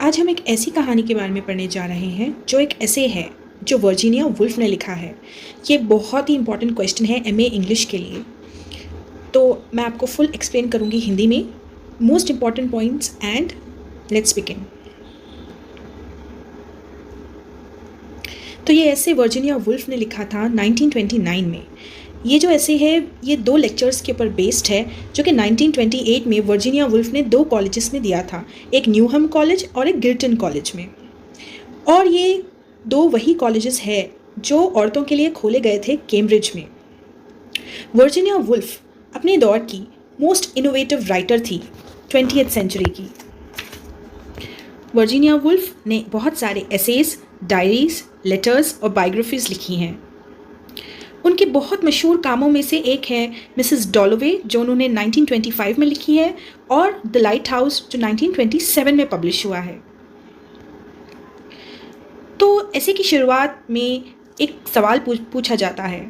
आज हम एक ऐसी कहानी के बारे में पढ़ने जा रहे हैं जो एक ऐसे है जो वर्जीनिया वुल्फ ने लिखा है। ये बहुत ही इंपॉर्टेंट क्वेश्चन है एमए इंग्लिश के लिए, तो मैं आपको फुल एक्सप्लेन करूँगी हिंदी में, most important points and let's begin. तो ये ऐसे वर्जीनिया वुल्फ ने लिखा था 1929 में। ये जो ऐसे है ये 2 लेक्चर्स के ऊपर बेस्ड है जो कि 1928 में वर्जीनिया वुल्फ ने 2 कॉलेजेस में दिया था, एक न्यूहम कॉलेज और एक गिल्टन कॉलेज में। और ये 2 वही कॉलेजेस है जो औरतों के लिए खोले गए थे कैम्ब्रिज में। वर्जीनिया वुल्फ अपने दौर की मोस्ट इनोवेटिव राइटर थी 20th सेंचुरी की। वर्जीनिया वुल्फ ने बहुत सारे एसेज, डायरीज, लेटर्स और बायोग्राफीज लिखी हैं। उनके बहुत मशहूर कामों में से एक है मिसेस डॉलोवे जो उन्होंने 1925 में लिखी है, और द लाइट हाउस जो 1927 में पब्लिश हुआ है। तो ऐसे की शुरुआत में एक सवाल पूछा जाता है,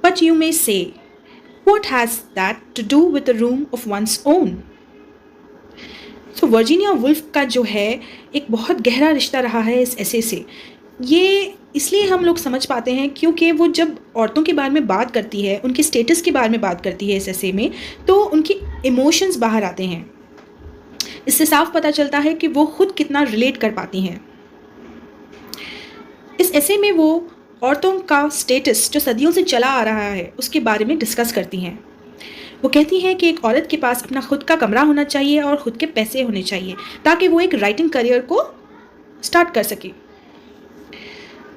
but you may say what has that to do with the room of one's own. तो वर्जीनिया वुल्फ का जो है एक बहुत गहरा रिश्ता रहा है इस ऐसे से। ये इसलिए हम लोग समझ पाते हैं क्योंकि वो जब औरतों के बारे में बात करती है, उनके स्टेटस के बारे में बात करती है इस ऐसे में, तो उनके इमोशंस बाहर आते हैं। इससे साफ पता चलता है कि वो खुद कितना रिलेट कर पाती हैं। इस ऐसे में वो औरतों का स्टेटस जो सदियों से चला आ रहा है उसके बारे में डिस्कस करती हैं। वो कहती हैं कि एक औरत के पास अपना खुद का कमरा होना चाहिए और ख़ुद के पैसे होने चाहिए ताकि वो एक राइटिंग करियर को स्टार्ट कर सके।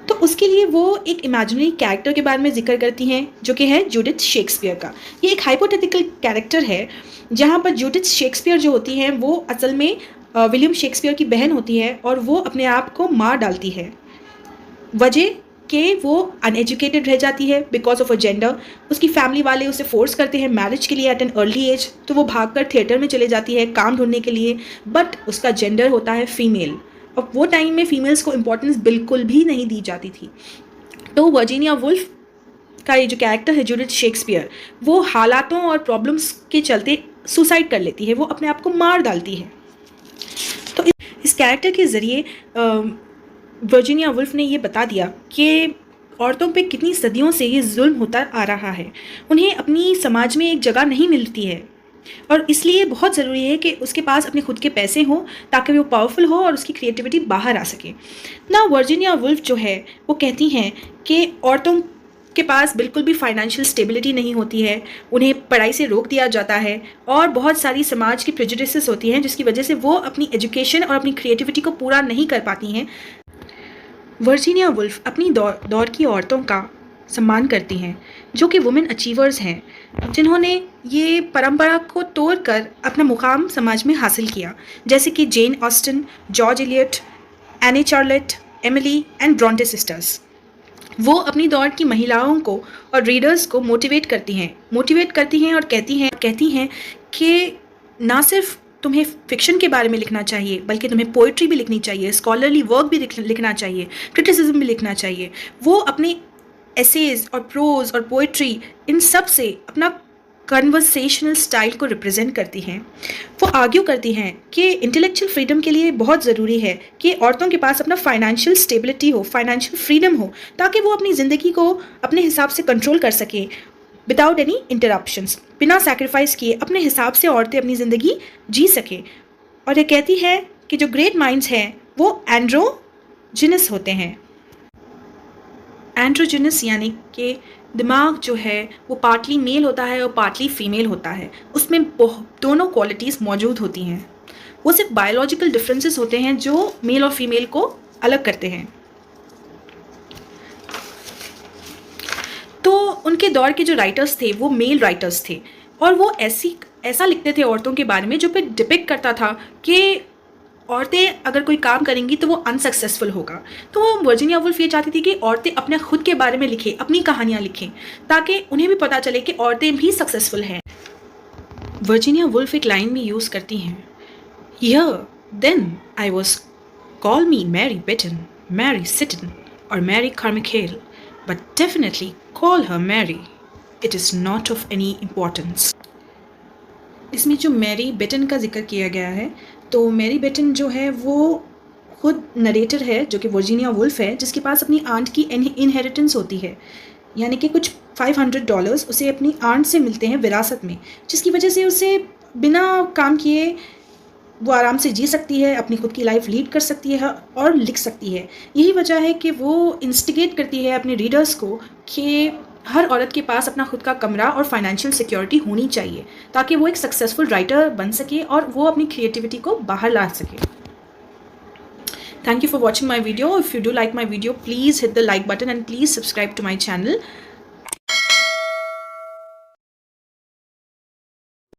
तो उसके लिए वो एक इमेजिनरी कैरेक्टर के बारे में जिक्र करती हैं जो कि है जूडिथ शेक्सपियर का। ये एक हाइपोथेटिकल कैरेक्टर है जहाँ पर जूडिथ शेक्सपियर जो होती हैं वो असल में विलियम शेक्सपियर की बहन होती है और वो अपने आप को मार डालती है। वजह कि वो अनएजुकेटेड रह जाती है बिकॉज ऑफ अ जेंडर। उसकी फैमिली वाले उसे फोर्स करते हैं मैरिज के लिए एट एन अर्ली एज, तो वो भागकर थिएटर में चले जाती है काम ढूंढने के लिए, बट उसका जेंडर होता है फीमेल। अब वो टाइम में फीमेल्स को इम्पोर्टेंस बिल्कुल भी नहीं दी जाती थी। तो वर्जीनिया वुल्फ का ये जो कैरेक्टर है जूडिथ शेक्सपियर, वो हालातों और प्रॉब्लम्स के चलते सुसाइड कर लेती है, वो अपने आप को मार डालती है। तो इस कैरेक्टर के ज़रिए वर्जीनिया वुल्फ ने ये बता दिया कि औरतों पे कितनी सदियों से ये जुल्म होता आ रहा है, उन्हें अपनी समाज में एक जगह नहीं मिलती है और इसलिए बहुत ज़रूरी है कि उसके पास अपने खुद के पैसे हों ताकि वो पावरफुल हो और उसकी क्रिएटिविटी बाहर आ सके ना। वर्जीनिया वुल्फ जो है वो कहती हैं कि औरतों के पास बिल्कुल भी फाइनेंशियल स्टेबिलिटी नहीं होती है, उन्हें पढ़ाई से रोक दिया जाता है और बहुत सारी समाज की प्रेजुडिसेस होती हैं जिसकी वजह से वो अपनी एजुकेशन और अपनी क्रिएटिविटी को पूरा नहीं कर पाती हैं। वर्जीनिया वुल्फ अपनी दौर की औरतों का सम्मान करती हैं जो कि वुमेन अचीवर्स हैं, जिन्होंने ये परंपरा को तोड़कर अपना मुकाम समाज में हासिल किया, जैसे कि Jane Austen, George Eliot, any Charlotte, Emily and Brontë sisters. वो अपनी दौर की महिलाओं को और रीडर्स को मोटिवेट करती हैं और कहती हैं कि ना सिर्फ तुम्हें फिक्शन के बारे में लिखना चाहिए बल्कि तुम्हें पोइट्री भी लिखनी चाहिए, स्कॉलरली वर्क भी लिखना चाहिए, क्रिटिसिज्म भी लिखना चाहिए। वो अपने एसेज और प्रोज और पोइट्री इन सब से अपना कन्वर्सेशनल स्टाइल को रिप्रेजेंट करती हैं। वो आर्ग्यू करती हैं कि इंटेलेक्चुअल फ्रीडम के लिए बहुत ज़रूरी है कि औरतों के पास अपना फाइनेंशियल स्टेबिलिटी हो, फाइनेंशियल फ्रीडम हो, ताकि वो अपनी ज़िंदगी को अपने हिसाब से कंट्रोल कर सकें विदाउट एनी इंटरप्शंस, बिना सैक्रिफाइस किए अपने हिसाब से औरतें अपनी ज़िंदगी जी सकें। और ये कहती है कि जो ग्रेट माइंड्स हैं वो एंड्रोजिनस होते हैं। एंड्रोजिनस यानी कि दिमाग जो है वो पार्टली मेल होता है और पार्टली फीमेल होता है, उसमें दोनों क्वालिटीज़ मौजूद होती हैं। वो सिर्फ बायोलॉजिकल डिफरेंसेस होते हैं जो मेल और फीमेल को अलग करते हैं। तो उनके दौर के जो राइटर्स थे वो मेल राइटर्स थे और वो ऐसा लिखते थे औरतों के बारे में जो पे डिपिक्ट करता था कि औरतें अगर कोई काम करेंगी तो वो अनसक्सेसफुल होगा। तो वर्जीनिया वुल्फ ये चाहती थी कि औरतें अपने खुद के बारे में लिखें, अपनी कहानियाँ लिखें, ताकि उन्हें भी पता चले कि औरतें भी सक्सेसफुल हैं। वर्जीनिया वुल्फ एक लाइन में यूज़ करती हैं, here then I was call me Mary Beton, Mary Seton और Mary Carmichael, but definitely call her Mary. It is not of any importance. इसमें जो मैरी बेटन का जिक्र किया गया है, तो मैरी बेटन जो है वो खुद नरेटर है जो कि वर्जीनिया वुल्फ है, जिसके पास अपनी आंट की इनहेरिटेंस होती है, यानी कि कुछ $500 उसे अपनी आंट से मिलते हैं विरासत में, जिसकी वजह से उसे बिना काम किए वो आराम से जी सकती है, अपनी खुद की लाइफ लीड कर सकती है और लिख सकती है। यही वजह है कि वो इंस्टिगेट करती है अपने रीडर्स को कि हर औरत के पास अपना खुद का कमरा और फाइनेंशियल सिक्योरिटी होनी चाहिए, ताकि वो एक सक्सेसफुल राइटर बन सके और वो अपनी क्रिएटिविटी को बाहर ला सके। Thank you for watching my video. If you do like my video, please hit the like button and please subscribe to my channel.